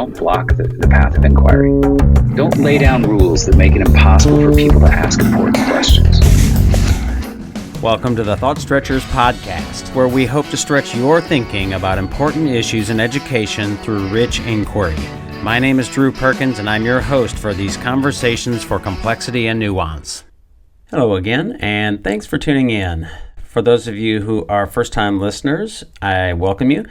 don't block the path of inquiry. Don't lay down rules that make it impossible for people to ask important questions. Welcome to the Thought Stretchers podcast, where we hope to stretch your thinking about important issues in education through rich inquiry. My name is Drew Perkins, and I'm your host for these conversations for complexity and nuance. Hello again, and thanks for tuning in. For those of you who are first-time listeners, I welcome you.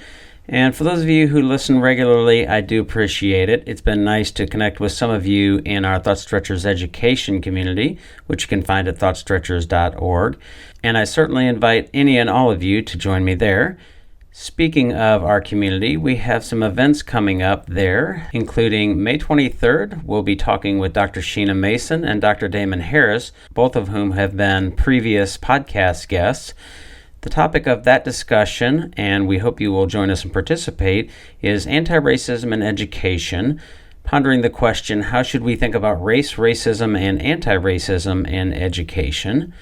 And for those of you who listen regularly, I do appreciate it. It's been nice to connect with some of you in our Thought Stretchers education community, which you can find at thoughtstretchers.org. And I certainly invite any and all of you to join me there. Speaking of our community, we have some events coming up there, including May 23rd. We'll be talking with Dr. Sheena Mason and Dr. Damon Harris, both of whom have been previous podcast guests. The topic of that discussion, and we hope you will join us and participate, is anti-racism in education, pondering the question, how should we think about race, racism, and anti-racism in education?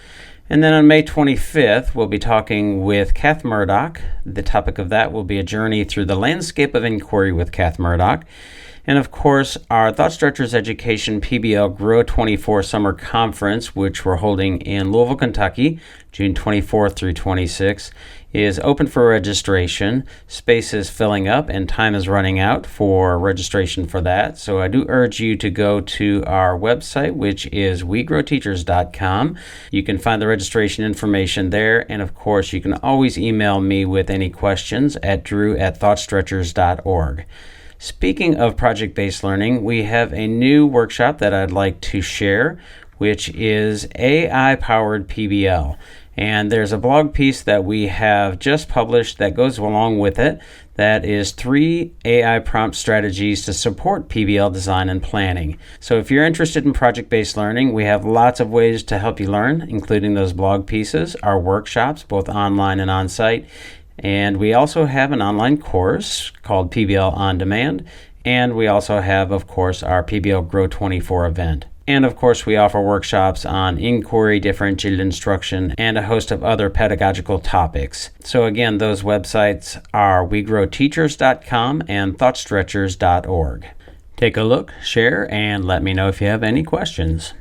And then on May 25th, we'll be talking with Kath Murdoch. The topic of that will be a journey through the landscape of inquiry with Kath Murdoch. And of course, our Thought Stretchers Education PBL Grow 24 Summer Conference, which we're holding in Louisville, Kentucky, June 24th through 26th, is open for registration. Space is filling up and time is running out for registration for that. So I do urge you to go to our website, which is wegrowteachers.com. You can find the registration information there. And of course, you can always email me with any questions at drew@thoughtstretchers.org. Speaking of project-based learning, we have a new workshop that I'd like to share, which is AI-powered PBL. And there's a blog piece that we have just published that goes along with it. That is 3 AI prompt strategies to support PBL design and planning. So if you're interested in project-based learning, we have lots of ways to help you learn, including those blog pieces, our workshops, both online and on-site. And we also have an online course called PBL On Demand. And we also have, of course, our PBL Grow 24 event. And of course, we offer workshops on inquiry, differentiated instruction, and a host of other pedagogical topics. So again, those websites are wegrowteachers.com and thoughtstretchers.org. Take a look, share, and let me know if you have any questions.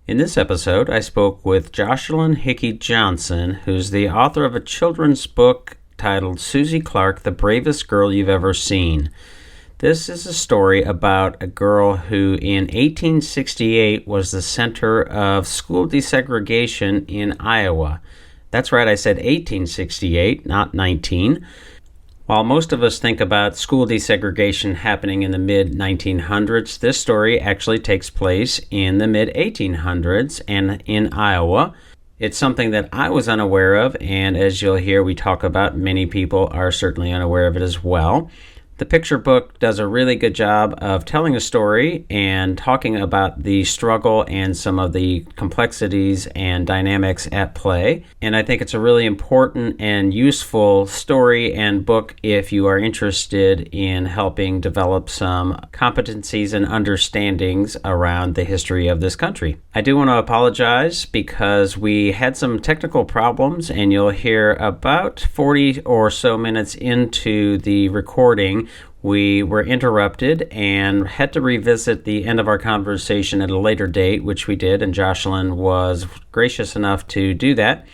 In this episode, I spoke with Joshalyn Hickey-Johnson, who's the author of a children's book titled Susie Clark, The Bravest Girl You've Ever Seen. This is a story about a girl who in 1868 was the center of school desegregation in Iowa. That's right, I said 1868, not 19. While most of us think about school desegregation happening in the mid-1900s, this story actually takes place in the mid-1800s and in Iowa. It's something that I was unaware of, and as you'll hear we talk about, many people are certainly unaware of it as well. The picture book does a really good job of telling a story and talking about the struggle and some of the complexities and dynamics at play. And I think it's a really important and useful story and book if you are interested in helping develop some competencies and understandings around the history of this country. I do want to apologize because we had some technical problems, and you'll hear about 40 or so minutes into the recording we were interrupted and had to revisit the end of our conversation at a later date, which we did, and Joshalyn was gracious enough to do that.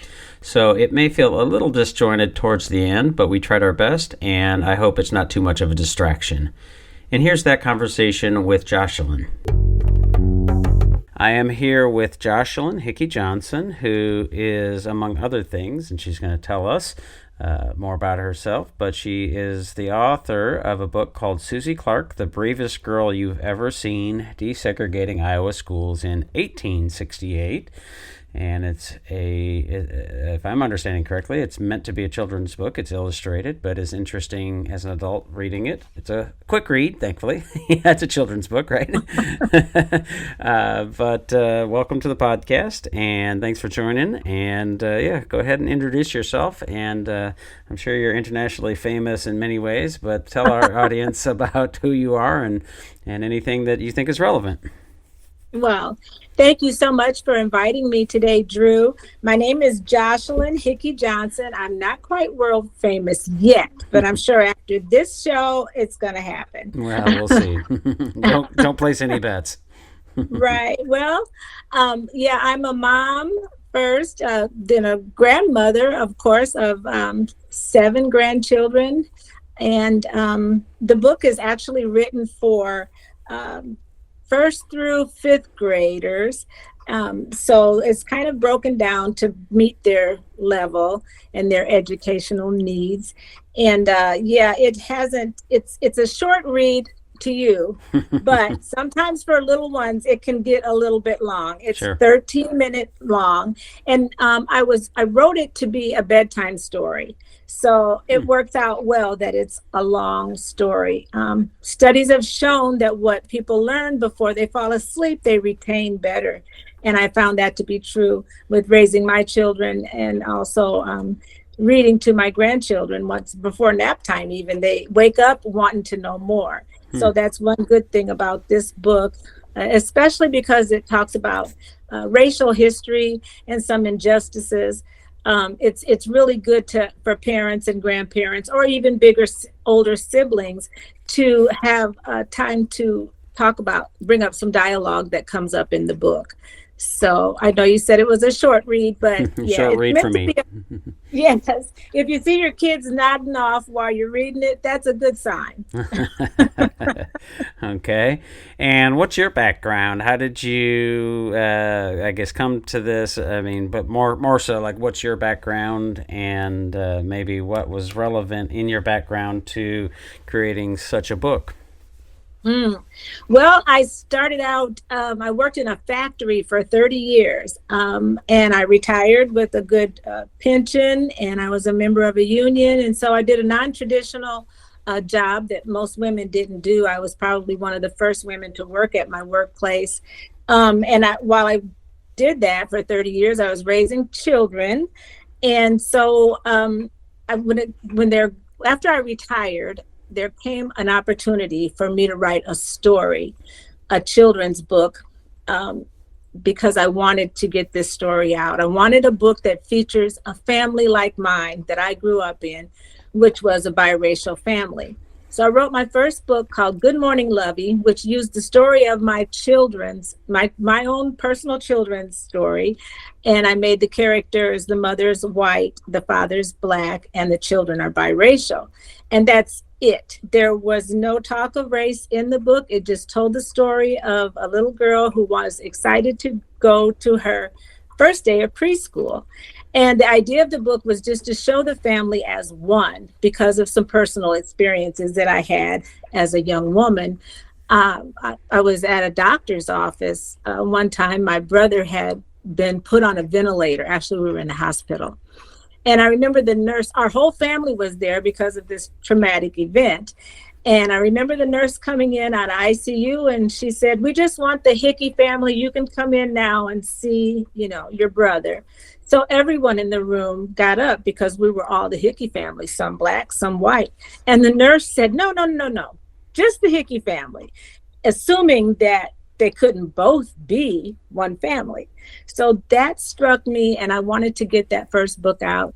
So it may feel a little disjointed towards the end, but we tried our best, and I hope it's not too much of a distraction. And here's that conversation with Joshalyn. I am here with Joshalyn Hickey-Johnson, who is, among other things, and she's going to tell us more about herself, but she is the author of a book called Susie Clark, The Bravest Girl You've Ever Seen, Desegregating Iowa Schools in 1868. And it's if I'm understanding correctly, it's meant to be a children's book. It's illustrated, but is interesting as an adult reading it. It's a quick read, thankfully. It's a children's book, right? But welcome to the podcast, and thanks for joining. And go ahead and introduce yourself. And I'm sure you're internationally famous in many ways, but tell our audience about who you are and anything that you think is relevant. Well, thank you so much for inviting me today, Drew. My name is Joshalyn Hickey-Johnson. I'm not quite world famous yet, but I'm sure after this show, it's going to happen. Well, we'll see. Don't place any bets. Right. Well, yeah, I'm a mom first, then a grandmother, of course, of seven grandchildren. And the book is actually written for um, first through fifth graders. So it's kind of broken down to meet their level and their educational needs. And yeah, it's a short read to you, but sometimes for little ones, it can get a little bit long. It's Sure. 13-minute long. And I wrote it to be a bedtime story. So it works out well that it's a long story. Studies have shown that what people learn before they fall asleep, they retain better. And I found that to be true with raising my children and also reading to my grandchildren once before nap time, even. They wake up wanting to know more. So that's one good thing about this book, especially because it talks about racial history and some injustices. It's really good for parents and grandparents, or even older siblings, to have time to bring up some dialogue that comes up in the book. So I know you said it was a short read, but yeah, Short it's read meant for to me. be yes. If you see your kids nodding off while you're reading it, that's a good sign. Okay. And what's your background? How did you, I guess, come to this? I mean, but more so, like, what's your background, and maybe what was relevant in your background to creating such a book? Well, I started out, I worked in a factory for 30 years, and I retired with a good pension, and I was a member of a union. And so I did a non-traditional job that most women didn't do. I was probably one of the first women to work at my workplace. While I did that for 30 years, I was raising children. And so after I retired, there came an opportunity for me to write a story, a children's book, because I wanted to get this story out. I wanted a book that features a family like mine that I grew up in, which was a biracial family. So I wrote my first book called Good Morning Lovey, which used the story of my own personal children's story. And I made the characters, the mother's white, the father's black, and the children are biracial. And that's it. There was no talk of race in the book. It just told the story of a little girl who was excited to go to her first day of preschool. And the idea of the book was just to show the family as one because of some personal experiences that I had as a young woman. I was at a doctor's office one time. My brother had been put on a ventilator. Actually, we were in the hospital. And I remember the nurse, our whole family was there because of this traumatic event. And I remember the nurse coming in out of ICU, and she said, "We just want the Hickey family. You can come in now and see, your brother." So everyone in the room got up because we were all the Hickey family, some black, some white. And the nurse said, "No, no, no, no, just the Hickey family," assuming that they couldn't both be one family. So that struck me, and I wanted to get that first book out.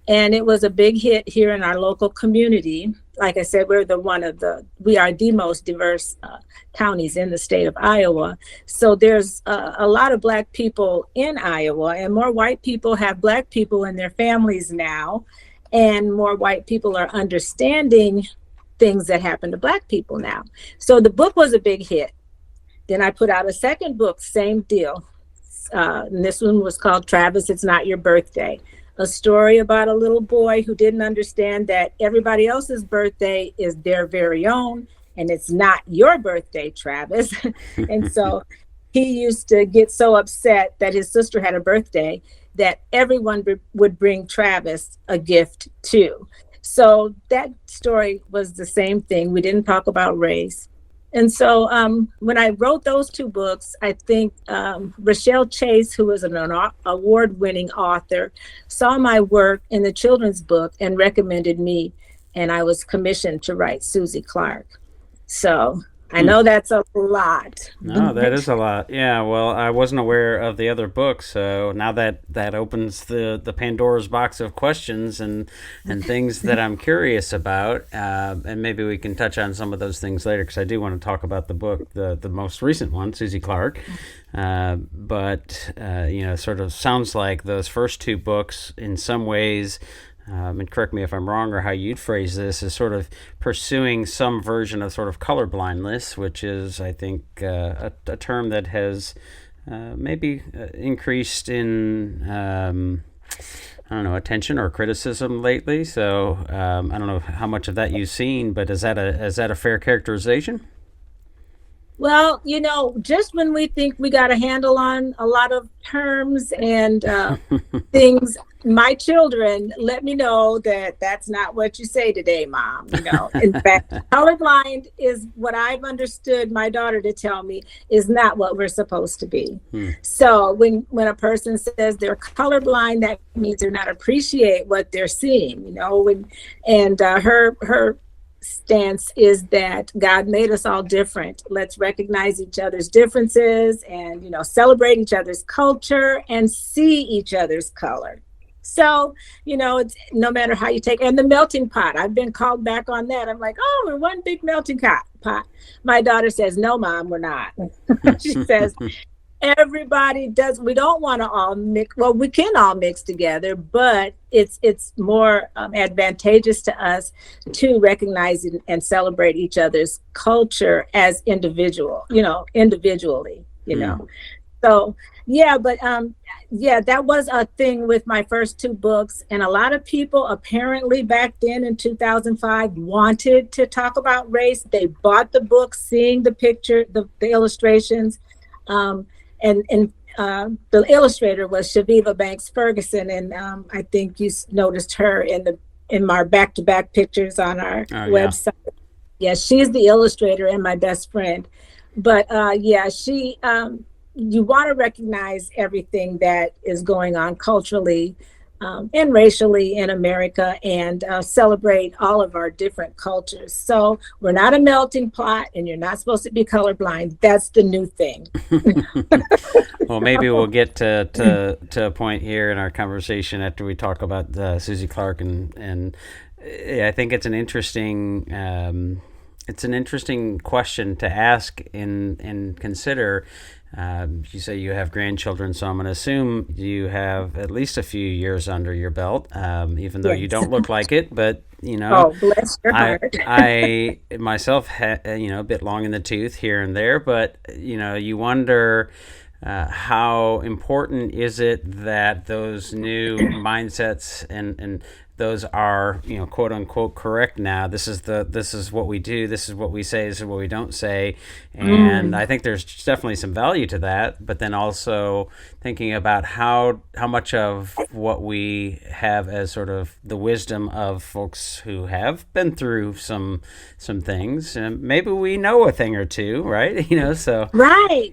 And it was a big hit here in our local community. Like I said, we are the most diverse counties in the state of Iowa. So there's a lot of Black people in Iowa, and more white people have Black people in their families now. And more white people are understanding things that happen to Black people now. So the book was a big hit. Then I put out a second book, same deal. And this one was called Travis, It's Not Your Birthday. A story about a little boy who didn't understand that everybody else's birthday is their very own, and it's not your birthday, Travis. And so he used to get so upset that his sister had a birthday that everyone would bring Travis a gift too. So that story was the same thing. We didn't talk about race. And so when I wrote those two books, I think Rochelle Chase, who is an award-winning author, saw my work in the children's book and recommended me, and I was commissioned to write Susie Clark. So I know that's a lot. No, that is a lot. Yeah, well, I wasn't aware of the other books, so now that opens the Pandora's box of questions and things that I'm curious about, and maybe we can touch on some of those things later because I do want to talk about the book, the most recent one, Susie Clark. But sort of sounds like those first two books, in some ways. And correct me if I'm wrong or how you'd phrase this, is sort of pursuing some version of sort of colorblindness, which is, I think, a term that has maybe increased in, I don't know, attention or criticism lately. So I don't know how much of that you've seen, but is that a fair characterization? Well, just when we think we got a handle on a lot of terms and things, my children let me know that that's not what you say today, Mom. In fact, colorblind is what I've understood my daughter to tell me is not what we're supposed to be. So when a person says they're colorblind, that means they're not appreciate what they're seeing. Her stance is that God made us all different. Let's recognize each other's differences and, celebrate each other's culture and see each other's color. So, it's no matter how you take, and the melting pot, I've been called back on that. I'm like, oh, we're one big melting pot. My daughter says, no, Mom, we're not. She says, everybody does. We don't want to all mix. Well, we can all mix together, but it's more advantageous to us to recognize and celebrate each other's culture as individually. So yeah, but that was a thing with my first two books, and a lot of people apparently back then in 2005 wanted to talk about race. They bought the book, seeing the picture, the illustrations. And the illustrator was Shaviva Banks Ferguson, and I think you noticed her in our back-to-back pictures on our website. Yeah, she's the illustrator and my best friend. But she. You want to recognize everything that is going on culturally and racially in America, and celebrate all of our different cultures. So we're not a melting pot, and you're not supposed to be colorblind. That's the new thing. Well, maybe we'll get to a point here in our conversation after we talk about Susie Clark, and I think it's an interesting question to ask and consider. You say you have grandchildren, so I'm going to assume you have at least a few years under your belt, even though you don't look like it. But oh, bless your heart. I myself had a bit long in the tooth here and there, but you wonder how important is it that those new mindsets and those are quote unquote correct now. This is what we do, this is what we say, this is what we don't say. And I think there's definitely some value to that, but then also thinking about how much of what we have as sort of the wisdom of folks who have been through some things, and maybe we know a thing or two, right? So right.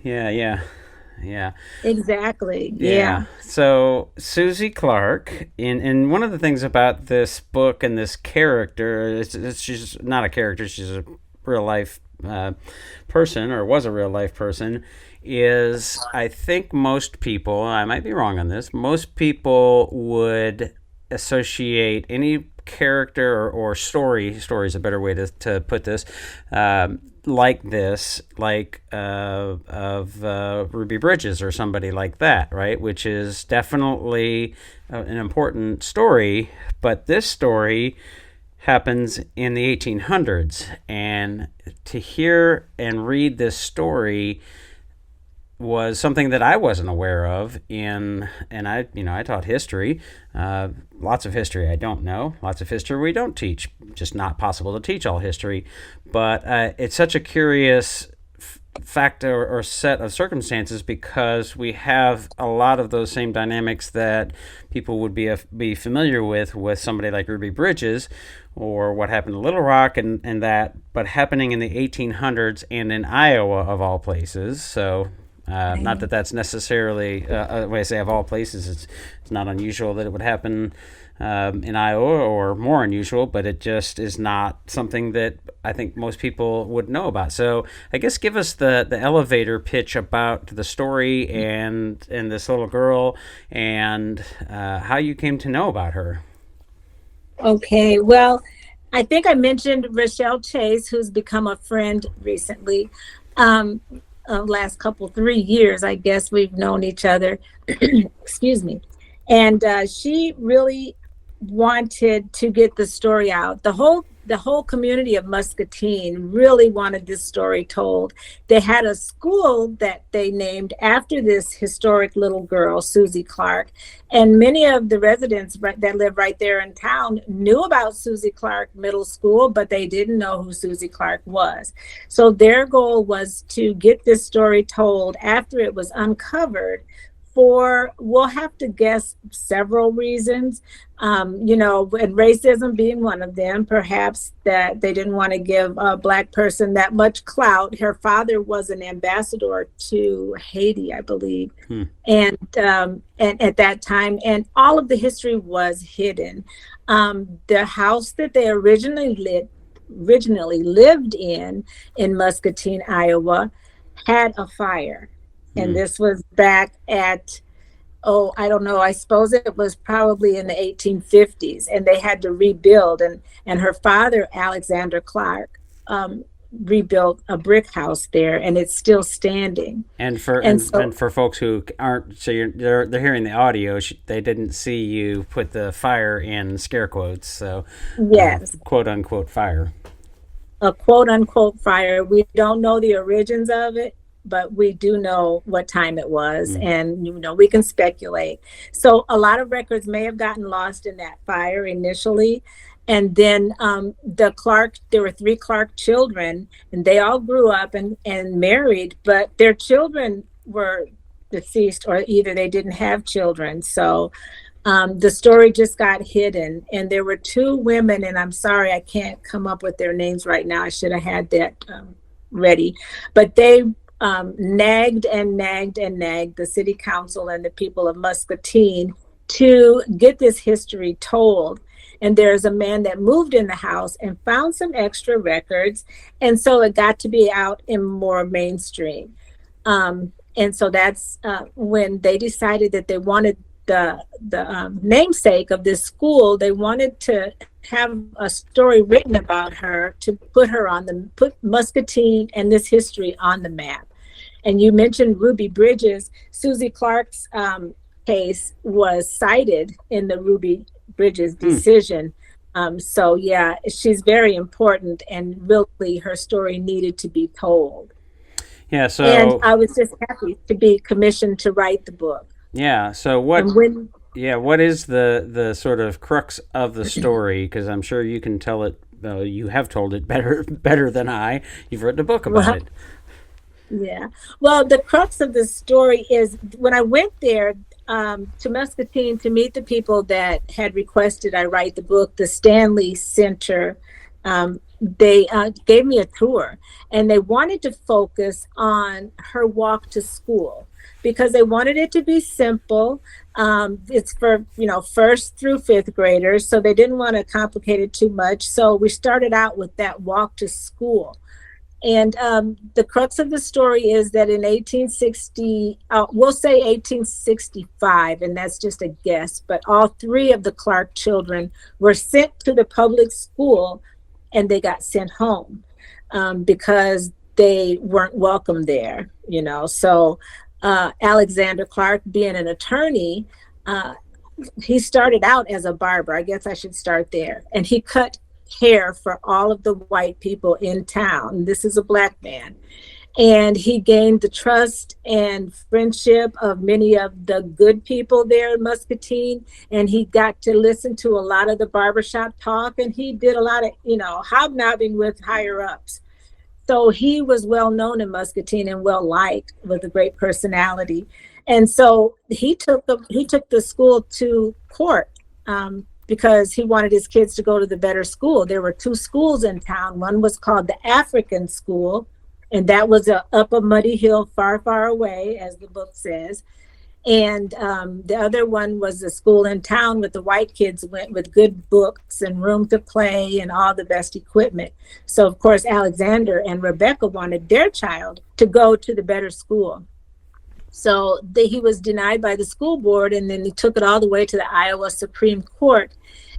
Yeah. Exactly. Yeah. So Susie Clark, and one of the things about this book and this character, she's not a character, she's a real life person, or was a real life person, is I think most people, I might be wrong on this, most people would associate any character or story is a better way to put this, like Ruby Bridges or somebody like that, right? Which is definitely an important story, but this story happens in the 1800s, and to hear and read this story was something that I wasn't aware of and I taught history, lots of history I don't know, lots of history we don't teach, just not possible to teach all history, but it's such a curious factor or set of circumstances because we have a lot of those same dynamics that people would be familiar with somebody like Ruby Bridges or what happened in Little Rock and that, but happening in the 1800s and in Iowa of all places. So not that that's necessarily when I say of all places, it's not unusual that it would happen in Iowa, or more unusual, but it just is not something that I think most people would know about. So I guess give us the elevator pitch about the story and this little girl and how you came to know about her. Okay, well, I think I mentioned Rochelle Chase, who's become a friend recently. Um, Last 3 years, I guess we've known each other. Excuse me. And she really wanted to get the story out. The whole community of Muscatine really wanted this story told. They had a school that they named after this historic little girl, Susie Clark, and many of the residents that live right there in town knew about Susie Clark Middle School, but they didn't know who Susie Clark was. So their goal was to get this story told after it was uncovered, we'll have to guess several reasons, and racism being one of them. Perhaps that they didn't want to give a Black person that much clout. Her father was an ambassador to Haiti, I believe, and at that time, and all of the history was hidden. The house that they originally lived in Muscatine, Iowa, had a fire. And this was back at, I don't know, I suppose it was probably in the 1850s, and they had to rebuild. And her father, Alexander Clark, rebuilt a brick house there, and it's still standing. And for folks who aren't, so they're hearing the audio, they didn't see you put the fire in scare quotes. So yes, quote unquote fire. A quote unquote fire. We don't know the origins of it, but we do know what time it was, and we can speculate. So a lot of records may have gotten lost in that fire initially, and then there were 3 Clark children, and they all grew up and married, but their children were deceased, or either they didn't have children. So the story just got hidden, and there were 2 women, and I'm sorry I can't come up with their names right now. I should have had that ready, but they nagged the city council and the people of Muscatine to get this history told. And there's a man that moved in the house and found some extra records, and so it got to be out in more mainstream. And so that's when they decided that they wanted the namesake of this school. They wanted to have a story written about her to put Muscatine and this history on the map. And you mentioned Ruby Bridges. Susie Clark's case was cited in the Ruby Bridges decision. So yeah, she's very important, and really her story needed to be told. Yeah. So and I was just happy to be commissioned to write the book. Yeah. So what is the sort of crux of the story? Because I'm sure you can tell it. You have told it better than I. You've written a book about it. Yeah. Well, the crux of the story is when I went there to Muscatine to meet the people that had requested I write the book, the Stanley Center, they gave me a tour, and they wanted to focus on her walk to school because they wanted it to be simple. It's for, first through 5th graders, so they didn't want to complicate it too much. So we started out with that walk to school. And the crux of the story is that in 1860, we'll say 1865, and that's just a guess, but all 3 of the Clark children were sent to the public school, and they got sent home because they weren't welcome there, So Alexander Clark, being an attorney, he started out as a barber. I guess I should start there. And he cut hair for all of the white people in town. This is a Black man. And he gained the trust and friendship of many of the good people there in Muscatine. And he got to listen to a lot of the barbershop talk. And he did a lot of, hobnobbing with higher ups. So he was well known in Muscatine and well liked, with a great personality. And so he took the school to court. Because he wanted his kids to go to the better school. There were 2 schools in town. One was called the African School, and that was up a muddy hill far, far away, as the book says. And the other one was the school in town with the white kids went with good books and room to play and all the best equipment. So, of course, Alexander and Rebecca wanted their child to go to the better school. So he was denied by the school board, and then he took it all the way to the Iowa Supreme Court.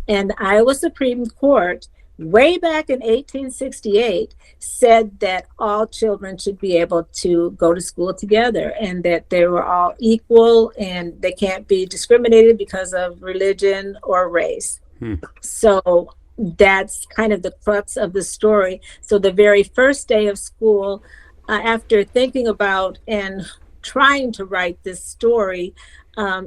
And the Iowa Supreme Court, way back in 1868, said that all children should be able to go to school together and that they were all equal and they can't be discriminated because of religion or race. So that's kind of the crux of the story. So the very first day of school, after thinking about and trying to write this story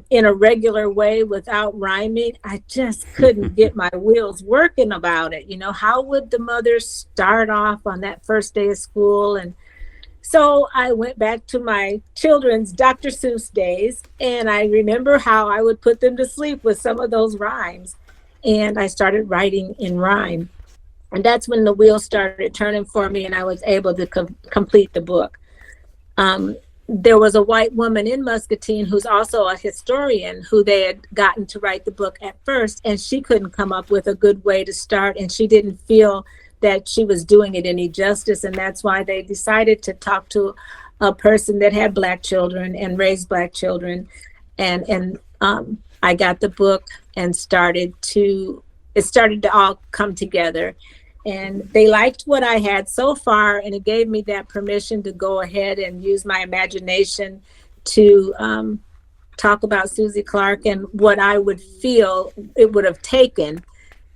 in a regular way without rhyming, I just couldn't get my wheels working about it. You know, how would the mother start off on that first day of school? And so I went back to my children's Dr. Seuss days, and I remember how I would put them to sleep with some of those rhymes. And I started writing in rhyme. And that's when the wheels started turning for me, and I was able to complete the book. There was a white woman in Muscatine who's also a historian who they had gotten to write the book at first, and she couldn't come up with a good way to start, and she didn't feel that she was doing it any justice, and that's why they decided to talk to a person that had Black children and raised Black children, and I got the book and it started to all come together. And they liked what I had so far, and it gave me that permission to go ahead and use my imagination to talk about Susie Clark and what I would feel it would have taken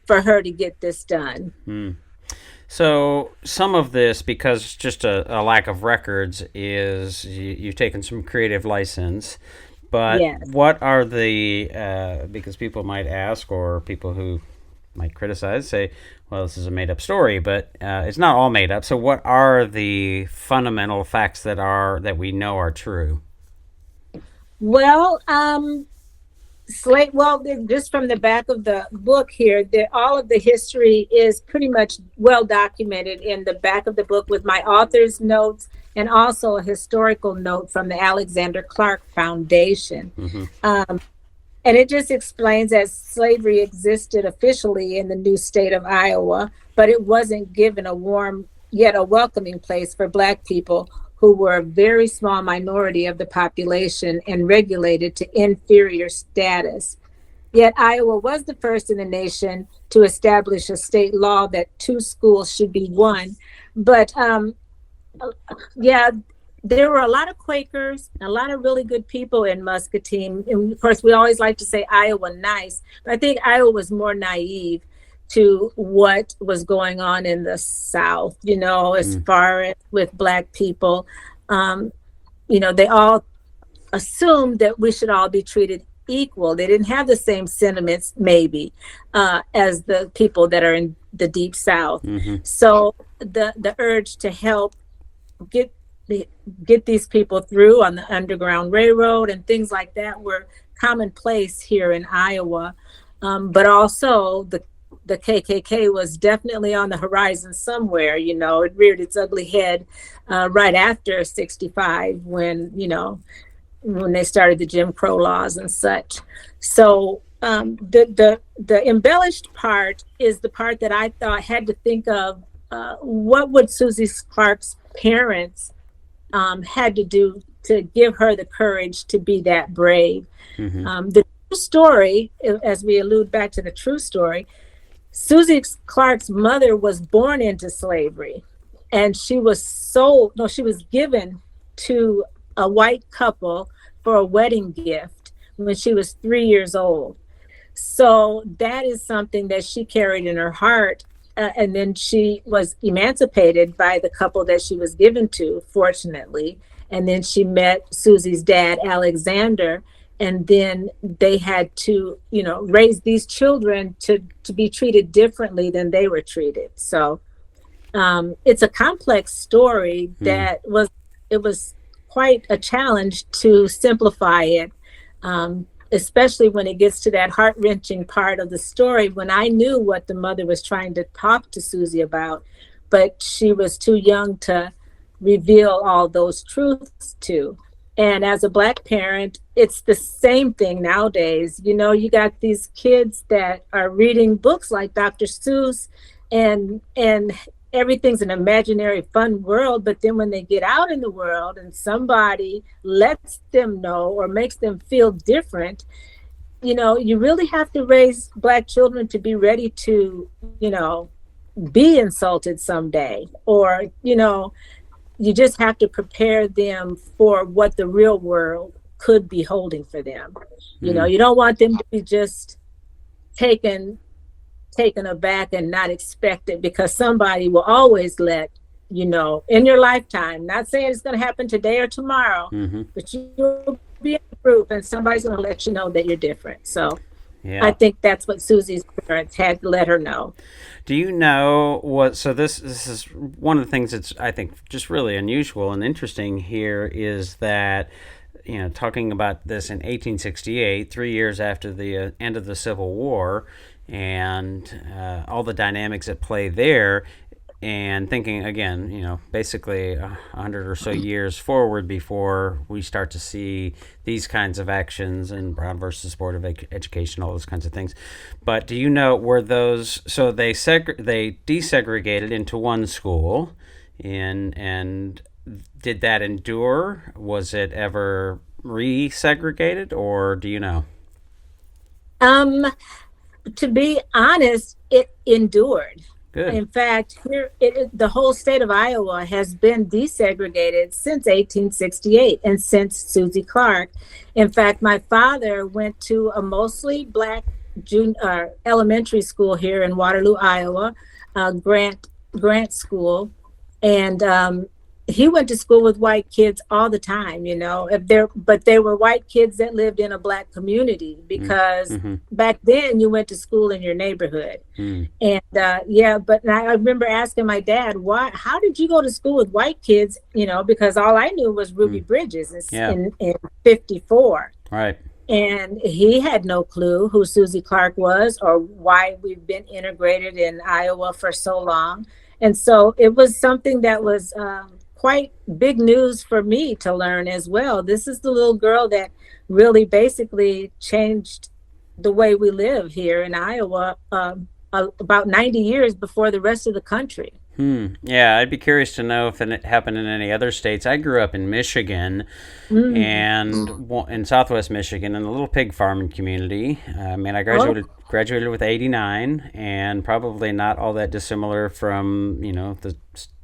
for her to get this done. So some of this, because just a lack of records, is you've taken some creative license. But yes. What are the, because people might ask, or people who might criticize, say, well, this is a made-up story, but it's not all made up. So what are the fundamental facts that we know are true? Well, just from the back of the book here, all of the history is pretty much well documented in the back of the book with my author's notes and also a historical note from the Alexander Clark Foundation. And it just explains that slavery existed officially in the new state of Iowa, but it wasn't given a warm yet a welcoming place for Black people who were a very small minority of the population and regulated to inferior status. Yet Iowa was the first in the nation to establish a state law that 2 schools should be 1. But there were a lot of Quakers, a lot of really good people in Muscatine. And of course, we always like to say Iowa nice, but I think Iowa was more naive to what was going on in the South, as far as with Black people. They all assumed that we should all be treated equal. They didn't have the same sentiments, maybe, as the people that are in the Deep South. So the urge to help get these people through on the Underground Railroad and things like that were commonplace here in Iowa. But also the KKK was definitely on the horizon somewhere. It reared its ugly head right after 65 when they started the Jim Crow laws and such. So the embellished part is the part that I thought had to think of what would Susie Clark's parents had to do to give her the courage to be that brave. The true story, as we allude back to the true story, Susie Clark's mother was born into slavery, and she was given to a white couple for a wedding gift when she was 3 years old. So that is something that she carried in her heart. And then she was emancipated by the couple that she was given to, fortunately. And then she met Susie's dad, Alexander. And then they had to, raise these children to be treated differently than they were treated. So it's a complex story that was quite a challenge to simplify it. Especially when it gets to that heart-wrenching part of the story, when I knew what the mother was trying to talk to Susie about, but she was too young to reveal all those truths to. And as a Black parent, it's the same thing nowadays. You got these kids that are reading books like Dr. Seuss, and everything's an imaginary fun world. But then when they get out in the world and somebody lets them know or makes them feel different, you really have to raise Black children to be ready to, be insulted someday, or, you just have to prepare them for what the real world could be holding for them. You don't want them to be just taken aback and not expected, because somebody will always let in your lifetime, not saying it's going to happen today or tomorrow, but you'll be in a group and somebody's going to let you know that you're different. So yeah. I think that's what Susie's parents had to let her know. Do you know what? So this is one of the things that's, I think, just really unusual and interesting here is that, talking about this in 1868, 3 years after the end of the Civil War, and all the dynamics at play there, and thinking again, basically 100 or so years forward before we start to see these kinds of actions and Brown versus Board of Education, all those kinds of things. But do you know, were those, so they desegregated into one school, and did that endure? Was it ever resegregated, or do you know? To be honest, it endured. Good. In fact, the whole state of Iowa has been desegregated since 1868 and since Susie Clark. In fact, my father went to a mostly Black elementary school here in Waterloo, Iowa, Grant School, and he went to school with white kids all the time, but they were white kids that lived in a Black community, because back then you went to school in your neighborhood. And but I remember asking my dad, how did you go to school with white kids? Because all I knew was Ruby Bridges in 54. Right. And he had no clue who Susie Clark was or why we've been integrated in Iowa for so long. And so it was something that was quite big news for me to learn as well. This is the little girl that really basically changed the way we live here in Iowa about 90 years before the rest of the country. Yeah, I'd be curious to know if it happened in any other states. I grew up in Michigan, and in Southwest Michigan, in a little pig farming community. I graduated with 89, and probably not all that dissimilar from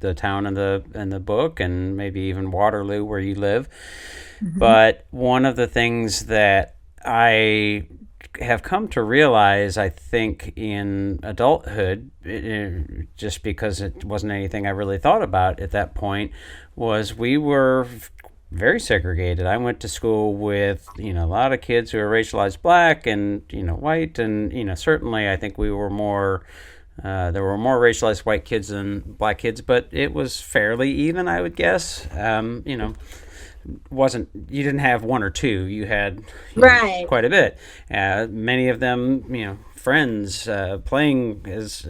the town in the book, and maybe even Waterloo where you live. But one of the things that I have come to realize, I think, in adulthood, just because it wasn't anything I really thought about at that point, was we were very segregated. I went to school with, a lot of kids who were racialized Black and, white, and, certainly I think we were more, there were more racialized white kids than Black kids, but it was fairly even, I would guess. You didn't have one or two, you had quite a bit. Many of them, friends, playing as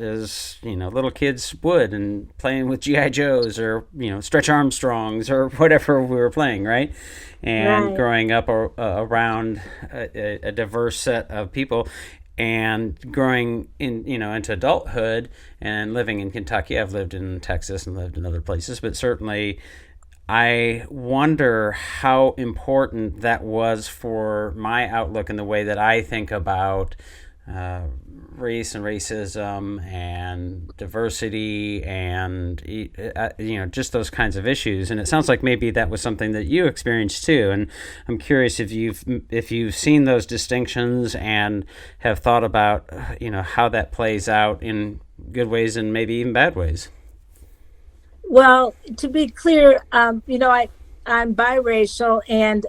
little kids would, and playing with G.I. Joes or, Stretch Armstrongs or whatever we were playing, right? And growing up around a diverse set of people. And growing into adulthood and living in Kentucky. I've lived in Texas and lived in other places, but certainly I wonder how important that was for my outlook and the way that I think about race and racism and diversity and just those kinds of issues. And it sounds like maybe that was something that you experienced too. And I'm curious if you've seen those distinctions and have thought about how that plays out in good ways and maybe even bad ways. Well, to be clear, I'm biracial, and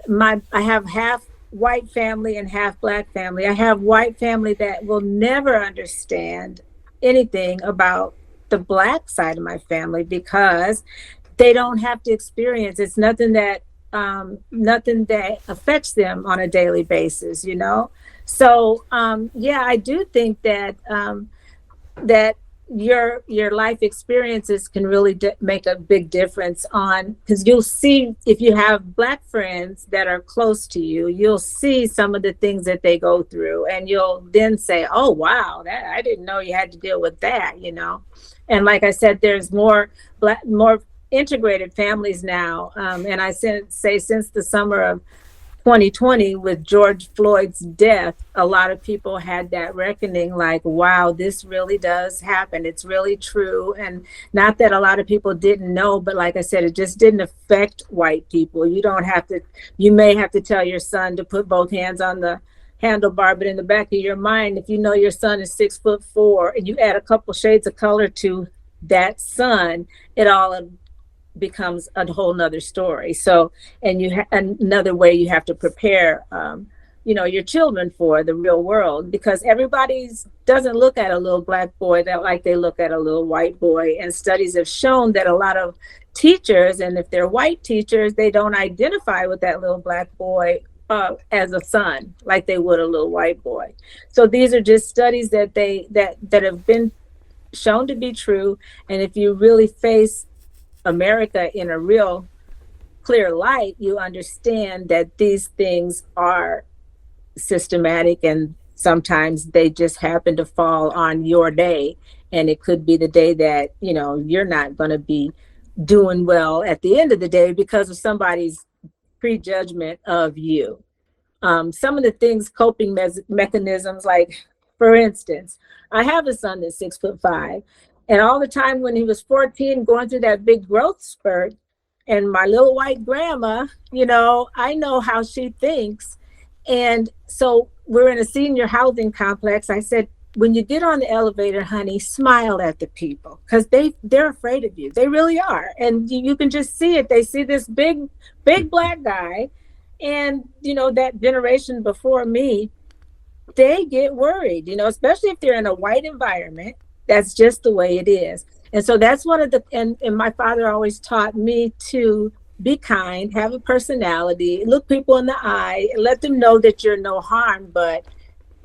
I have half white family and half Black family. I have white family that will never understand anything about the Black side of my family because they don't have to experience. It's nothing that affects them on a daily basis, So I do think that your life experiences can really make a big difference on, because you'll see, if you have Black friends that are close to you, you'll see some of the things that they go through, and you'll then say, oh wow, that I didn't know you had to deal with that, you know. And like I said, there's more integrated families now, and I say since the summer of 2020 with George Floyd's death, a lot of people had that reckoning, like, wow, this really does happen. It's really true. And not that a lot of people didn't know, but like I said, it just didn't affect white people. You may have to tell your son to put both hands on the handlebar, but in the back of your mind, if you know your son is 6'4" and you add a couple shades of color to that son, it all becomes a whole nother story. So, and another way you have to prepare, your children for the real world, because everybody doesn't look at a little Black boy that like they look at a little white boy. And studies have shown that a lot of teachers, and if they're white teachers, they don't identify with that little Black boy as a son like they would a little white boy. So these are just studies that have been shown to be true. And if you really face America in a real clear light, you understand that these things are systematic, and sometimes they just happen to fall on your day. And it could be the day that, you're not going to be doing well at the end of the day because of somebody's prejudgment of you. Some of the things, coping mechanisms, like, for instance, I have a son that's 6'5", and all the time when he was 14, going through that big growth spurt, and my little white grandma, I know how she thinks. And so we're in a senior housing complex. I said, when you get on the elevator, honey, smile at the people, because they're afraid of you. They really are. And you can just see it. They see this big Black guy. And, that generation before me, they get worried, especially if they're in a white environment. That's just the way it is. And so that's one of and my father always taught me to be kind, have a personality, look people in the eye, and let them know that you're no harm. But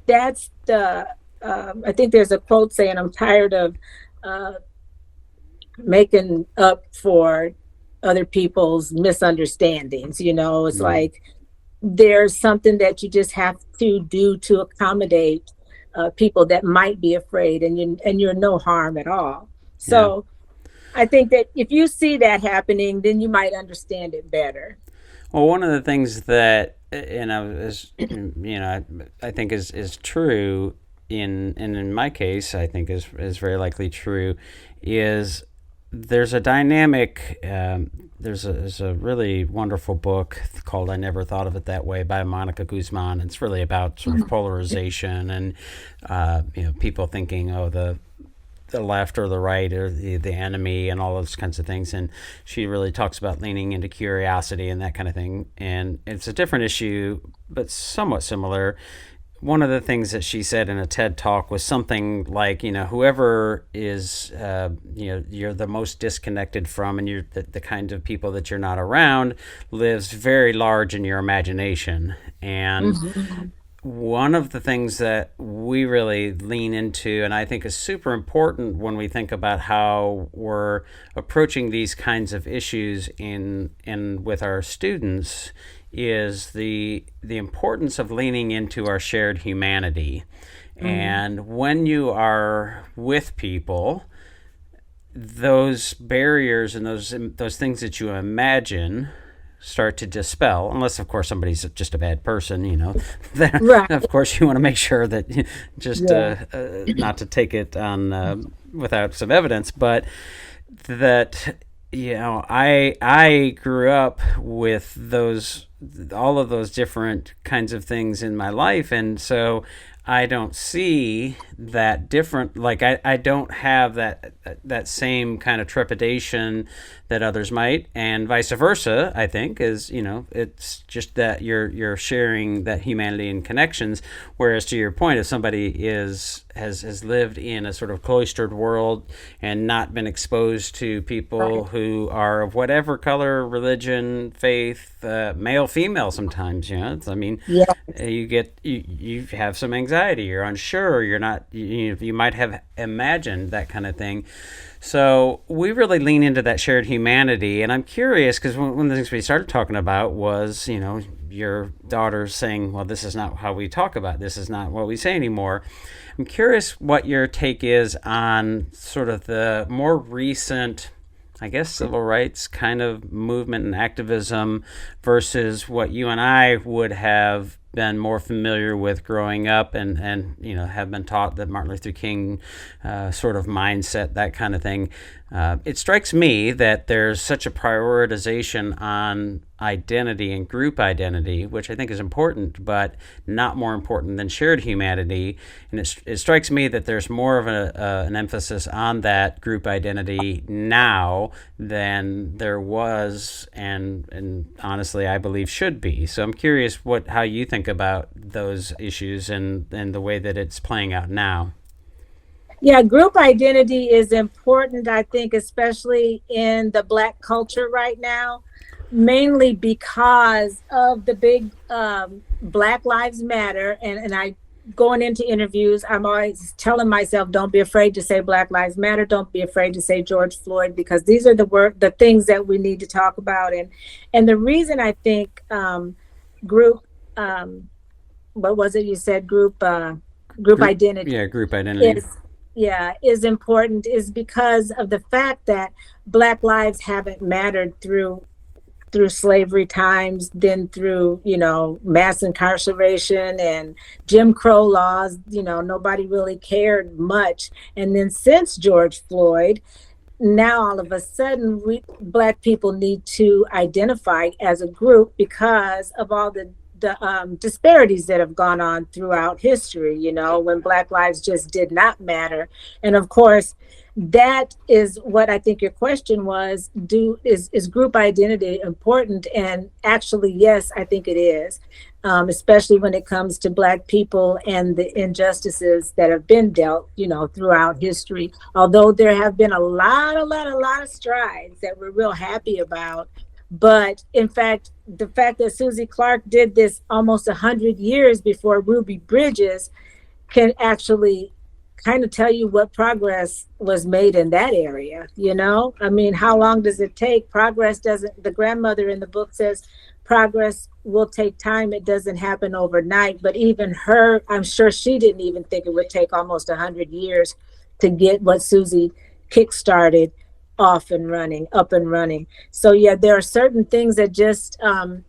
that's I think there's a quote saying, I'm tired of making up for other people's misunderstandings. It's like, there's something that you just have to do to accommodate people that might be afraid, and you're no harm at all. So I think that if you see that happening, then you might understand it better. Well, one of the things that is I think is true in my case, I think is very likely true, is there's a dynamic. There's a really wonderful book called "I Never Thought of It That Way" by Monica Guzman. It's really about sort of polarization and people thinking, oh, the left or the right or the enemy and all those kinds of things. And she really talks about leaning into curiosity and that kind of thing. And it's a different issue, but somewhat similar. One of the things that she said in a TED talk was something like, whoever is, you're the most disconnected from, and you're the kind of people that you're not around, lives very large in your imagination. And one of the things that we really lean into, and I think is super important when we think about how we're approaching these kinds of issues in with our students, is the importance of leaning into our shared humanity. And when you are with people, those barriers and those things that you imagine start to dispel, unless of course somebody's just a bad person, then Right. of course you want to make sure that just not to take it on without some evidence, but that I grew up with all of those different kinds of things in my life, and so I don't see that different. Like I don't have that same kind of trepidation that others might, and vice versa. I think is it's just that you're sharing that humanity and connections. Whereas to your point, if somebody has lived in a sort of cloistered world and not been exposed to people who are of whatever color, religion, faith, male, female, sometimes you have some anxiety. anxiety, you're unsure, you're not, you might have imagined that kind of thing. So we really lean into that shared humanity. And I'm curious, because one of the things we started talking about was, your daughter saying, well, this is not how we talk about it. This is not what we say anymore. I'm curious what your take is on sort of the more recent, I guess, civil rights kind of movement and activism versus what you and I would have been more familiar with growing up and have been taught that Martin Luther King sort of mindset, that kind of thing. It strikes me that there's such a prioritization on identity and group identity, which I think is important, but not more important than shared humanity. And it strikes me that there's more of an emphasis on that group identity now than there was, and honestly, I believe should be. So I'm curious how you think about those issues and the way that it's playing out now. Yeah, group identity is important, I think, especially in the Black culture right now, mainly because of the big Black Lives Matter. And I, going into interviews, I'm always telling myself, don't be afraid to say Black Lives Matter. Don't be afraid to say George Floyd, because these are the things that we need to talk about. And the reason I think group, what was it you said? Group identity. Yeah, group identity. Is important is because of the fact that Black lives haven't mattered through slavery times, then through, mass incarceration and Jim Crow laws, nobody really cared much. And then since George Floyd, now all of a sudden Black people need to identify as a group because of all the disparities that have gone on throughout history, when Black lives just did not matter. And of course, that is what I think your question was, is group identity important? And actually, yes, I think it is, especially when it comes to Black people and the injustices that have been dealt, throughout history. Although there have been a lot of strides that we're real happy about. But in fact, the fact that Susie Clark did this almost 100 years before Ruby Bridges can actually kind of tell you what progress was made in that area. I mean, how long does it take? Progress doesn't, the grandmother in the book says, progress will take time. It doesn't happen overnight. But even her, I'm sure she didn't even think it would take almost 100 years to get what Susie kickstarted up and running. So yeah, there are certain things that just are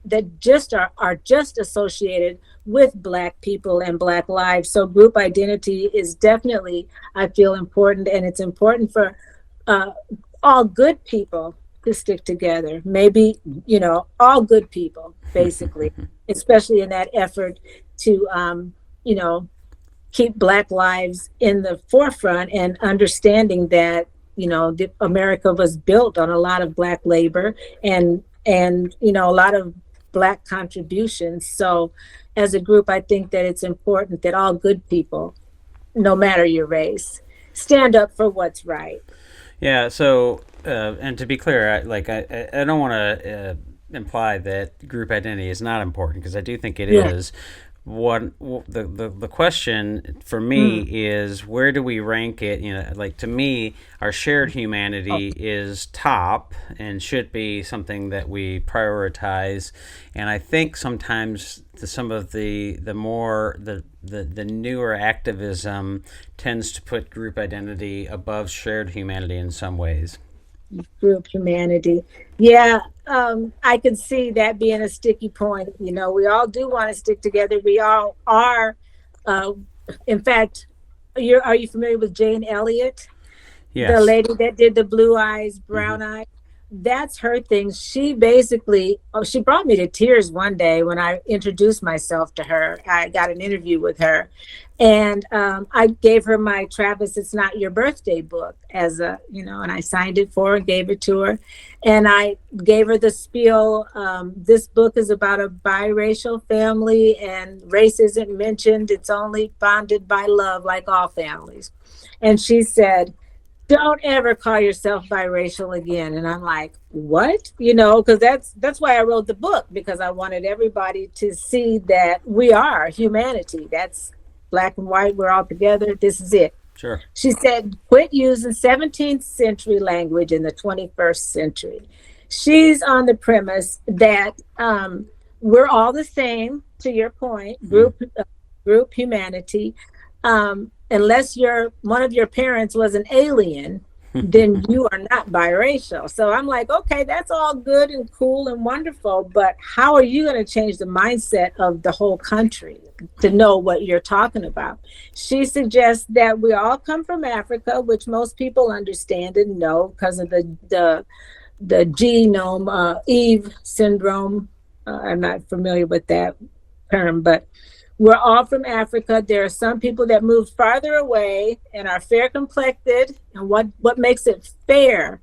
just associated with Black people and Black lives. So group identity is definitely, I feel, important, and it's important for all good people to stick together. Maybe, all good people, basically, especially in that effort to keep Black lives in the forefront, and understanding that America was built on a lot of Black labor and a lot of Black contributions. So as a group, I think that it's important that all good people, no matter your race, stand up for what's right. Yeah. So, and to be clear, I don't want to imply that group identity is not important, because I do think it is. The question for me is, where do we rank it? To me, our shared humanity is top and should be something that we prioritize. And I think sometimes some of the newer activism tends to put group identity above shared humanity in some ways. Group humanity. Yeah, I can see that being a sticky point. We all do want to stick together. We all are. In fact, are you familiar with Jane Elliott? Yes. The lady that did the Blue Eyes, Brown Eyes. That's her thing. She basically, she brought me to tears one day when I introduced myself to her. I got an interview with her, and I gave her my Travis, It's Not Your Birthday book and I signed it for her and gave it to her. And I gave her the spiel. This book is about a biracial family, and race isn't mentioned. It's only bonded by love, like all families. And she said, don't ever call yourself biracial again. And I'm like, what? Because that's why I wrote the book, because I wanted everybody to see that we are humanity. That's black and white, we're all together. This is it. Sure. She said, quit using 17th century language in the 21st century. She's on the premise that we're all the same, to your point, group humanity. Unless one of your parents was an alien, then you are not biracial. So I'm like, okay, that's all good and cool and wonderful, but how are you going to change the mindset of the whole country to know what you're talking about? She suggests that we all come from Africa, which most people understand and know because of the genome, Eve syndrome. I'm not familiar with that term, but we're all from Africa. There are some people that moved farther away and are fair complected. And what makes it fair,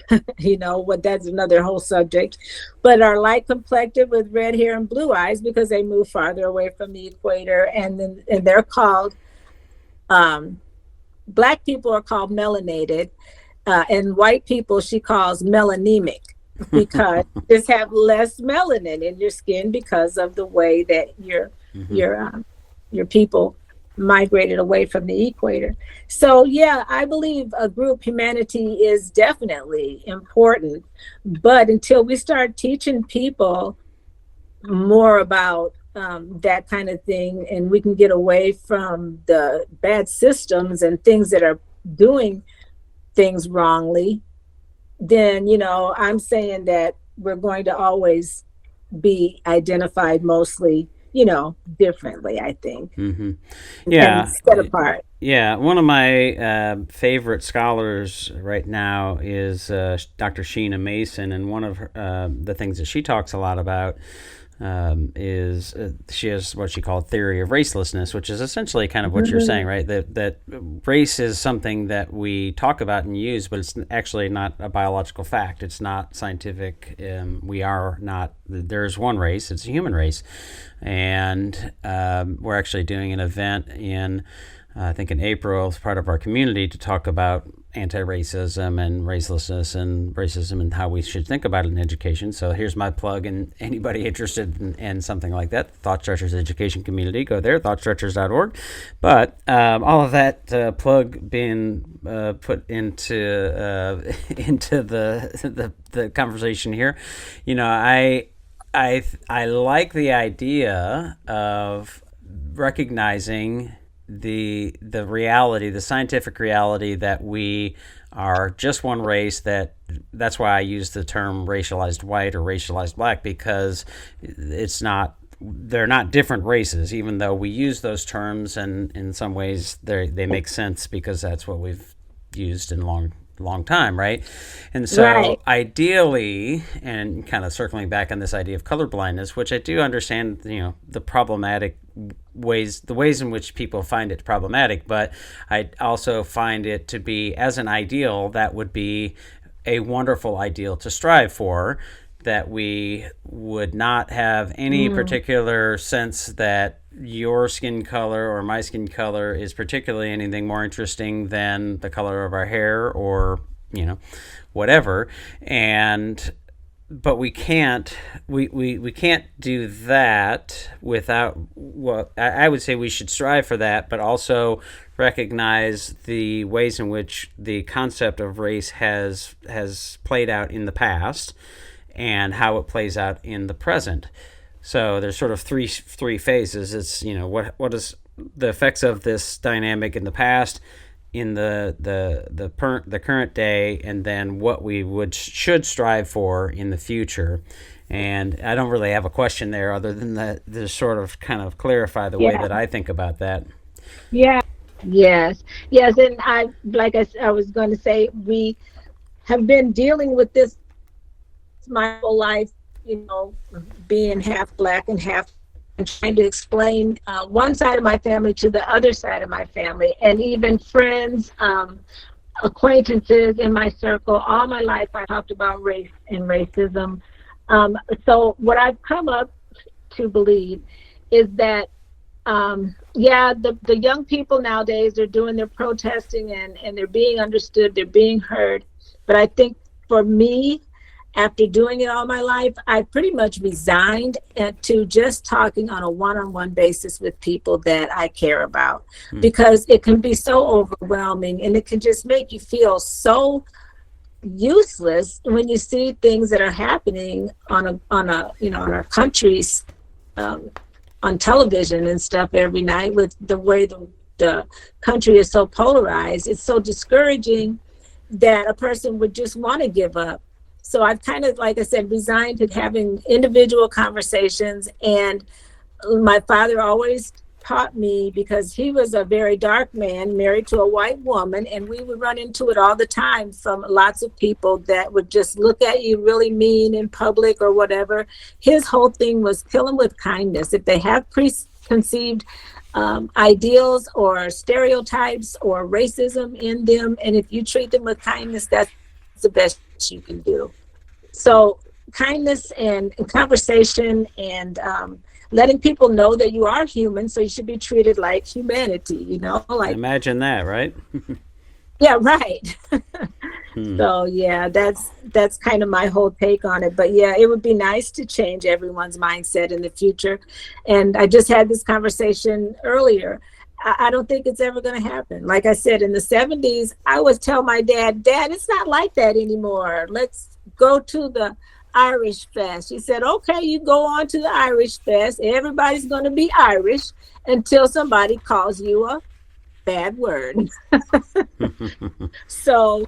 that's another whole subject, but are light complected with red hair and blue eyes because they move farther away from the equator. And they're called, Black people are called melanated, and white people she calls melanemic, because you just have less melanin in your skin because of the way that your people migrated away from the equator. So yeah, I believe a group humanity is definitely important, but until we start teaching people more about that kind of thing, and we can get away from the bad systems and things that are doing things wrongly, then I'm saying that we're going to always be identified mostly differently, I think. Yeah. And set apart. Yeah. One of my favorite scholars right now is Dr. Sheena Mason. And one of the things that she talks a lot about is she has what she called theory of racelessness, which is essentially kind of what you're saying, right? That race is something that we talk about and use, but it's actually not a biological fact. It's not scientific. We are not. There's one race. It's a human race, and we're actually doing an event in I think in April as part of our community to talk about anti-racism and racelessness and racism and how we should think about it in education. So here's my plug, and anybody interested in something like that, Thought Stretchers Education Community, go there, thoughtstretchers.org. But all of that plug being put into the conversation here, I like the idea of recognizing the reality, the scientific reality that we are just one race. That's why I use the term racialized white or racialized black, because they're not different races, even though we use those terms, and in some ways they make sense because that's what we've used in long time, right? And so Right. Ideally, and kind of circling back on this idea of colorblindness, which I do understand, the problematic ways in which people find it problematic, but I also find it to be, as an ideal, that would be a wonderful ideal to strive for, that we would not have any particular sense that your skin color or my skin color is particularly anything more interesting than the color of our hair or whatever. But we can't do that without, well, I would say we should strive for that, but also recognize the ways in which the concept of race has played out in the past and how it plays out in the present. So there's sort of three phases. It's what is the effects of this dynamic in the past, in the current day, and then what we should strive for in the future. And I don't really have a question there, other than that, to sort of kind of clarify the way that I think about that. Yeah. Yes. And I was going to say, we have been dealing with this my whole life, being half black and half, and trying to explain one side of my family to the other side of my family, and even friends, acquaintances in my circle. All my life I talked about race and racism. So what I've come up to believe is that the young people nowadays are doing their protesting, and they're being understood, they're being heard. But I think for me, after doing it all my life, I pretty much resigned to just talking on a one-on-one basis with people that I care about, because it can be so overwhelming and it can just make you feel so useless when you see things that are happening on our country's on television and stuff every night, with the way the country is so polarized. It's so discouraging that a person would just want to give up. So I've kind of, like I said, resigned to having individual conversations. And my father always taught me, because he was a very dark man married to a white woman, and we would run into it all the time from lots of people that would just look at you really mean in public or whatever. His whole thing was kill them with kindness. If they have preconceived ideals or stereotypes or racism in them, and if you treat them with kindness, that's the best you can do. So kindness and conversation and letting people know that you are human, so you should be treated like humanity, like, imagine that, right? yeah, right. So yeah, that's kind of my whole take on it. But yeah, it would be nice to change everyone's mindset in the future. And I just had this conversation earlier. I don't think it's ever going to happen. Like I said, in the 70s, I would tell my dad, it's not like that anymore. Let's go to the Irish Fest. He said, okay, you go on to the Irish Fest. Everybody's going to be Irish until somebody calls you a bad word. So,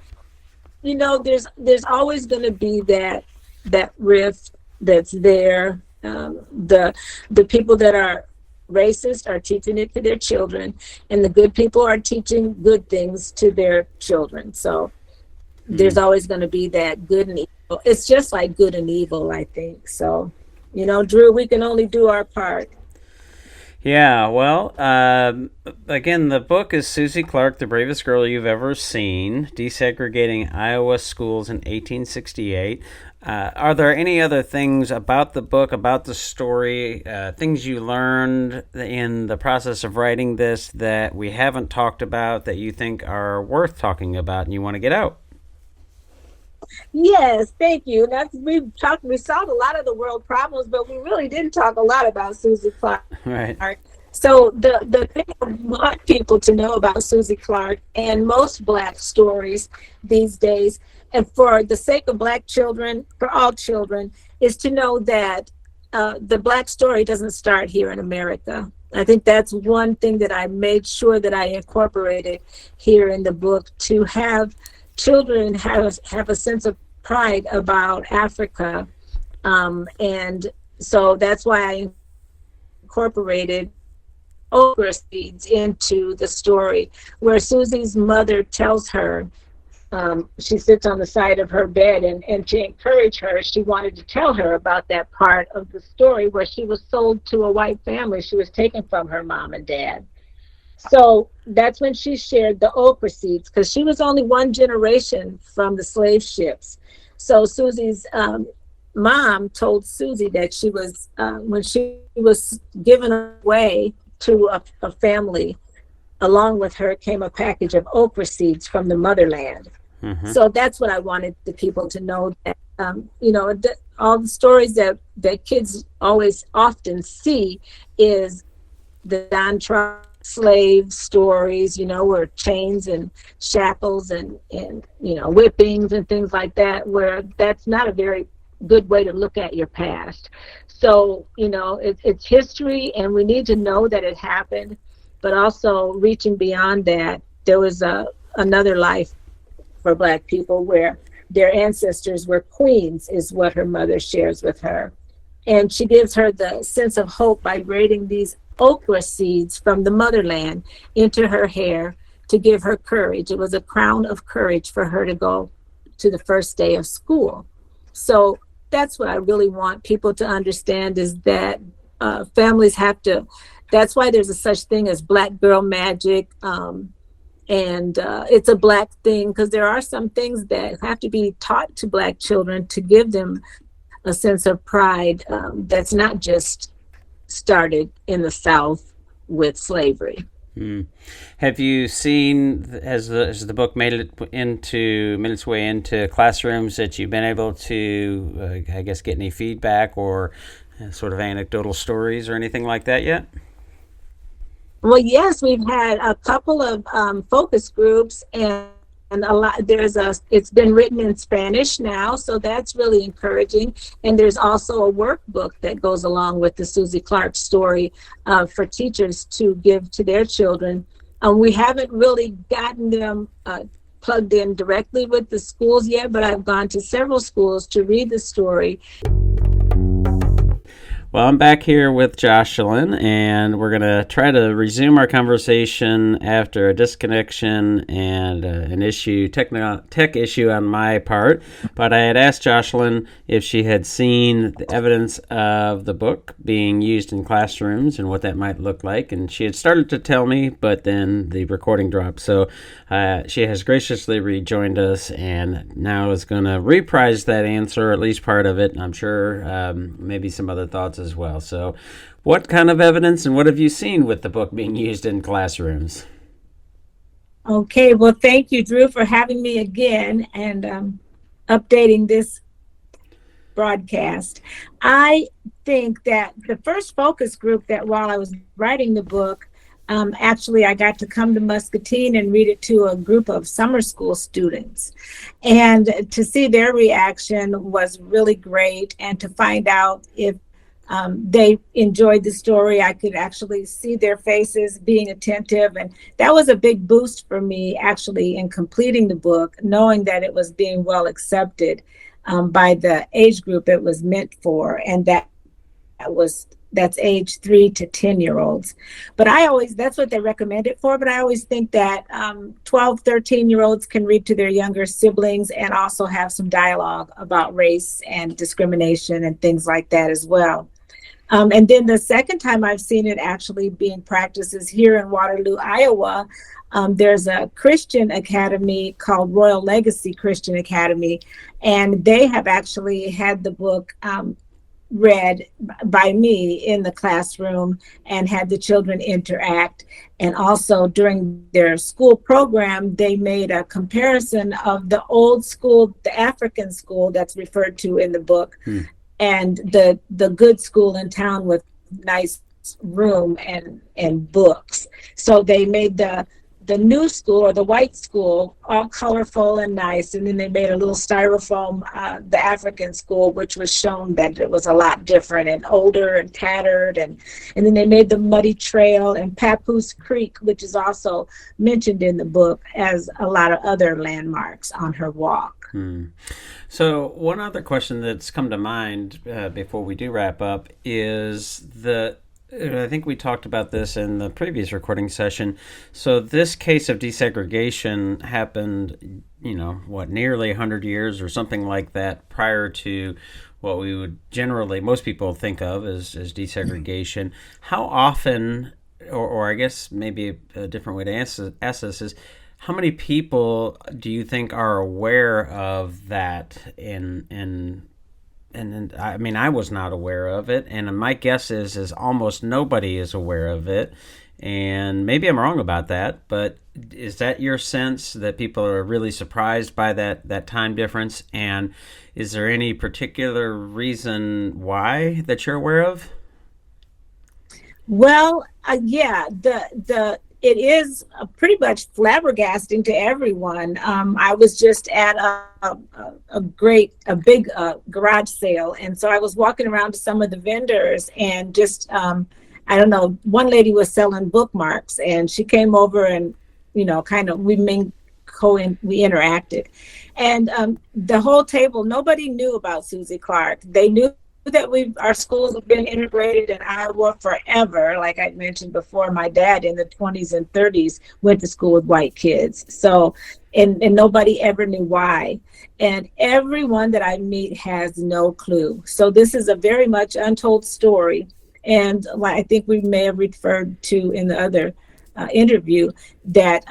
there's always going to be that rift that's there. The people that are racist are teaching it to their children, and the good people are teaching good things to their children. So there's always going to be that good and evil. It's just like good and evil, I think. So, Drew, we can only do our part. Yeah, well, again, the book is Susie Clark, The Bravest Girl You've Ever Seen, Desegregating Iowa Schools in 1868. Are there any other things about the book, about the story, things you learned in the process of writing this that we haven't talked about that you think are worth talking about and you want to get out? Yes, thank you. We solved a lot of the world problems, but we really didn't talk a lot about Susie Clark. Right. So the thing I want people to know about Susie Clark and most Black stories these days, and for the sake of Black children, for all children, is to know that the Black story doesn't start here in America. I think that's one thing that I made sure that I incorporated here in the book, to have children have a sense of pride about Africa. And so that's why I incorporated okra seeds into the story, where Susie's mother tells her, she sits on the side of her bed, and to encourage her, she wanted to tell her about that part of the story where she was sold to a white family. She was taken from her mom and dad. So that's when she shared the okra seeds, because she was only one generation from the slave ships. So Susie's mom told Susie that she was, when she was given away to a family, along with her came a package of okra seeds from the motherland. Mm-hmm. So that's what I wanted the people to know, that, all the stories that kids often see is the downtrodden slave stories, where chains and shackles and whippings and things like that, where that's not a very good way to look at your past. So, it's history, and we need to know that it happened, but also reaching beyond that, there was another life for Black people where their ancestors were queens, is what her mother shares with her. And she gives her the sense of hope by braiding these okra seeds from the motherland into her hair to give her courage. It was a crown of courage for her to go to the first day of school. So that's what I really want people to understand, is that families have to, that's why there's a such thing as Black girl magic. And it's a Black thing, because there are some things that have to be taught to Black children to give them a sense of pride, that's not just started in the South with slavery. Have you seen, has the book made its way into classrooms, that you've been able to, I guess, get any feedback or sort of anecdotal stories or anything like that yet? Well, yes, we've had a couple of focus groups, and a lot. It's been written in Spanish now, so that's really encouraging. And there's also a workbook that goes along with the Susie Clark story for teachers to give to their children. We haven't really gotten them plugged in directly with the schools yet, but I've gone to several schools to read the story. Well, I'm back here with Joshalyn, and we're going to try to resume our conversation after a disconnection and an tech issue on my part. But I had asked Joshalyn if she had seen the evidence of the book being used in classrooms and what that might look like. And she had started to tell me, but then the recording dropped. So she has graciously rejoined us and now is going to reprise that answer, at least part of it. I'm sure maybe some other thoughts as well. So what kind of evidence and what have you seen with the book being used in classrooms? Okay, well, thank you, Drew, for having me again and updating this broadcast. I think that the first focus group that while I was writing the book, actually I got to come to Muscatine and read it to a group of summer school students. And to see their reaction was really great, and to find out if they enjoyed the story. I could actually see their faces being attentive. And that was a big boost for me, actually, in completing the book, knowing that it was being well accepted by the age group it was meant for. And that's age 3 to 10-year-olds. But that's what they recommend it for. But I always think that 12, 13-year-olds can read to their younger siblings and also have some dialogue about race and discrimination and things like that as well. And then the second time I've seen it actually being practiced is here in Waterloo, Iowa. There's a Christian academy called Royal Legacy Christian Academy, and they have actually had the book read by me in the classroom and had the children interact. And also during their school program, they made a comparison of the old school, the African school that's referred to in the book, and the good school in town with nice room and books. So they made the new school, or the white school, all colorful and nice, and then they made a little styrofoam, the African school, which was shown that it was a lot different and older and tattered, and then they made the muddy trail and Papoose Creek, which is also mentioned in the book as a lot of other landmarks on her walk. So one other question that's come to mind before we do wrap up is I think we talked about this in the previous recording session. So this case of desegregation happened, nearly 100 years or something like that prior to what we would generally, most people think of as desegregation. How often, or I guess maybe a different way to ask this is, how many people do you think are aware of that? And I mean, I was not aware of it, and my guess is almost nobody is aware of it. And maybe I'm wrong about that, but is that your sense, that people are really surprised by that time difference? And is there any particular reason why that you're aware of? Well, yeah, it is pretty much flabbergasting to everyone. I was just at a big garage sale, and so I was walking around to some of the vendors, and just I don't know, one lady was selling bookmarks, and she came over and kind of we interacted, and the whole table, nobody knew about Susie Clark. They knew that our schools have been integrated in Iowa forever. Like I mentioned before, my dad in the 20s and 30s went to school with white kids. So, and nobody ever knew why. And everyone that I meet has no clue. So this is a very much untold story. And like I think we may have referred to in the other interview, that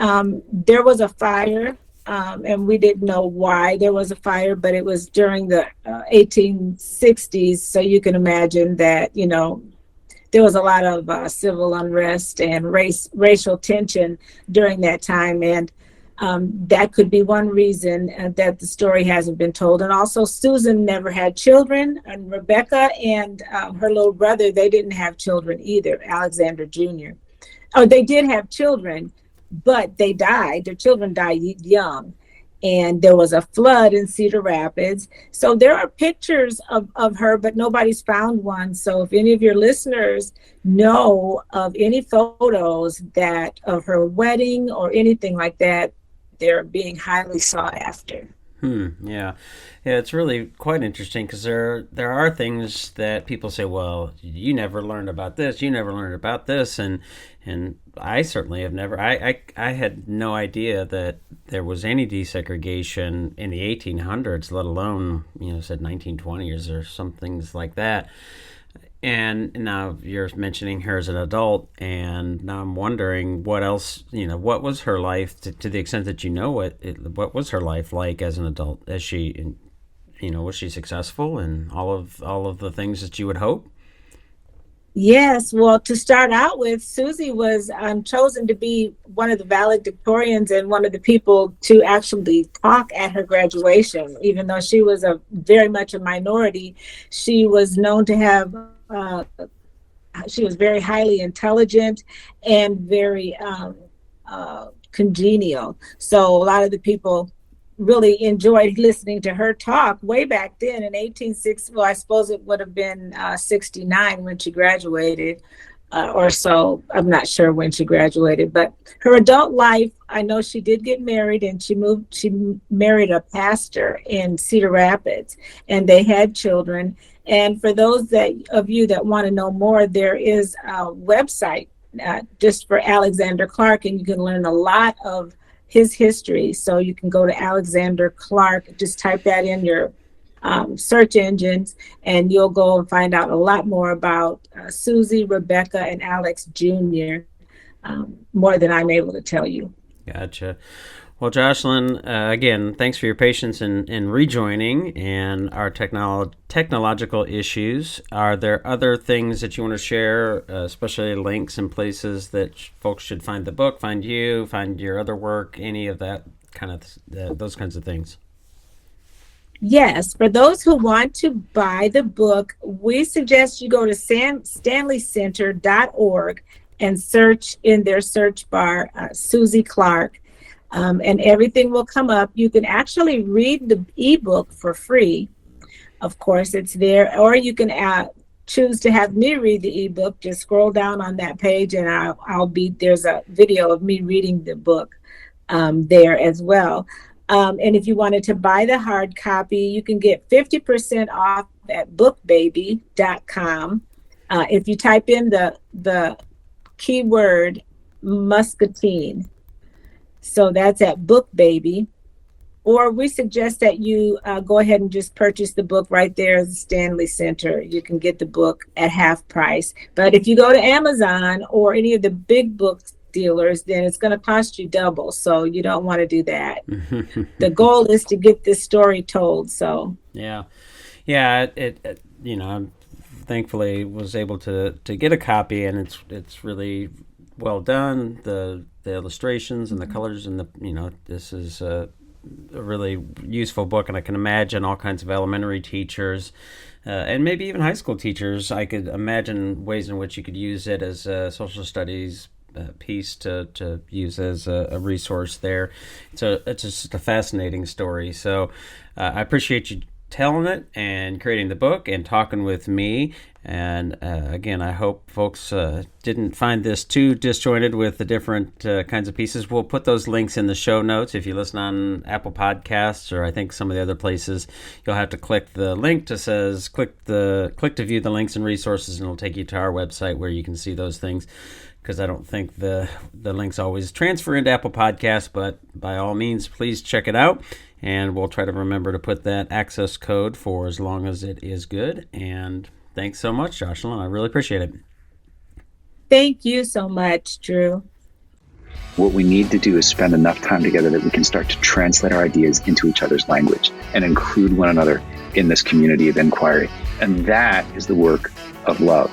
there was a fire. And we didn't know why there was a fire, but it was during the 1860s. So you can imagine that, there was a lot of civil unrest and racial tension during that time. And that could be one reason that the story hasn't been told. And also, Susan never had children, and Rebecca and her little brother, they didn't have children either, Alexander Jr. Oh, they did have children, but they died. Their children died young. And there was a flood in Cedar Rapids. So there are pictures of her, but nobody's found one. So if any of your listeners know of any photos that of her wedding or anything like that, they're being highly sought after. Yeah, it's really quite interesting because there are things that people say, well, you never learned about this, and I certainly have never. I had no idea that there was any desegregation in the 1800s, let alone said 1920s or some things like that. And now you're mentioning her as an adult, and now I'm wondering what else, what was her life to the extent that what was her life like as an adult? Was she successful in all of the things that you would hope? Yes, well, to start out with, Susie was chosen to be one of the valedictorians and one of the people to actually talk at her graduation. Even though she was very much a minority, she was known to have, she was very highly intelligent and very congenial. So a lot of the people really enjoyed listening to her talk way back then in 1860. Well, I suppose it would have been 69 when she graduated or so. I'm not sure when she graduated, but her adult life, I know she did get married, and she married a pastor in Cedar Rapids, and they had children. And for those of you that want to know more, there is a website just for Alexander Clark, and you can learn a lot of his history. So you can go to Alexander Clark, just type that in your search engines, and you'll go and find out a lot more about Susie, Rebecca, and Alex Jr., more than I'm able to tell you. Gotcha. Well, Joshalyn, again, thanks for your patience in rejoining and our technological issues. Are there other things that you want to share, especially links and places that folks should find the book, find you, find your other work, any of that kind of those kinds of things? Yes, for those who want to buy the book, we suggest you go to stanleycenter.org and search in their search bar Susie Clark. And everything will come up. You can actually read the ebook for free. Of course, it's there. Or you can choose to have me read the ebook. Just scroll down on that page, and there's a video of me reading the book there as well. And if you wanted to buy the hard copy, you can get 50% off at bookbaby.com. If you type in the keyword muscatine. So that's at BookBaby. Or we suggest that you go ahead and just purchase the book right there at the Stanley Center. You can get the book at half price. But if you go to Amazon or any of the big book dealers, then it's going to cost you double. So you don't want to do that. The goal is to get this story told. So yeah, it I thankfully was able to get a copy, and it's really well done. The illustrations and the colors and this is a really useful book, and I can imagine all kinds of elementary teachers and maybe even high school teachers. I could imagine ways in which you could use it as a social studies piece to use as a resource there. It's just a fascinating story. So I appreciate you telling it and creating the book and talking with me. And again, I hope folks didn't find this too disjointed with the different kinds of pieces. We'll put those links in the show notes. If you listen on Apple Podcasts or I think some of the other places, you'll have to click the link that says click to view the links and resources, and it'll take you to our website where you can see those things. Because I don't think the links always transfer into Apple Podcasts, but by all means, please check it out. And we'll try to remember to put that access code for as long as it is good. And thanks so much, Joshalyn. I really appreciate it. Thank you so much, Drew. What we need to do is spend enough time together that we can start to translate our ideas into each other's language and include one another in this community of inquiry. And that is the work of love.